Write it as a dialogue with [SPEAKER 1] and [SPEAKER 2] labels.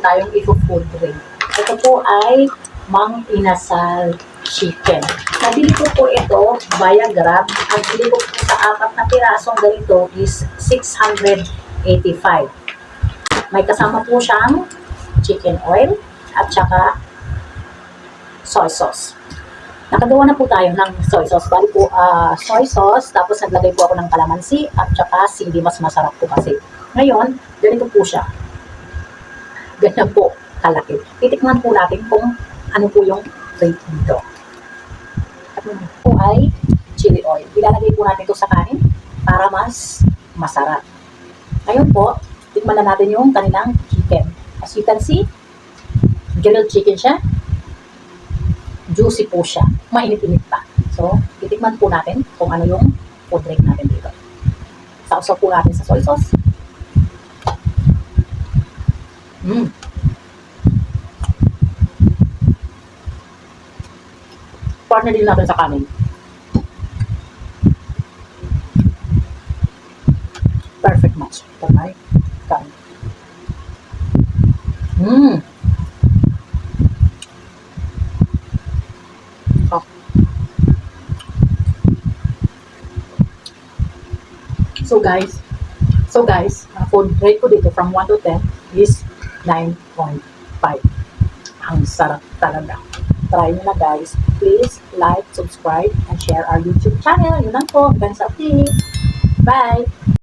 [SPEAKER 1] tayong i-food rate. Ito po ay Mang Inasal Chicken. Nabili ko po ito via Grab. Ang bili ko po sa 4 na pirasong ganito is 685. May kasama po siyang chicken oil at saka soy sauce. Nakagawa na po tayo ng soy sauce. Bali po, soy sauce, tapos naglagay po ako ng kalamansi at saka sili. Mas masarap po kasi. Ngayon, ganito po siya. Ganyan po kalaki. Titikman po natin kung ano po yung rate dito. At po ay chili oil. Ilalagay po natin ito sa kanin para mas masarap. Ngayon po, tikman na natin yung kanilang chicken. As you can see, grilled chicken siya. Juicy po siya. Mainit-init pa. So, titikman po natin kung ano yung food rate natin dito. Sausaw po natin sa soy sauce. Partner din natin sa kanin. Perfect match. Okay? Kanin. So guys, food rate ko dito from 1 to 10 is 9.5. Ang sarap talaga. Try nyo na guys. Please like, subscribe, and share our YouTube channel. Yun lang po. Hanggang sa update. Bye!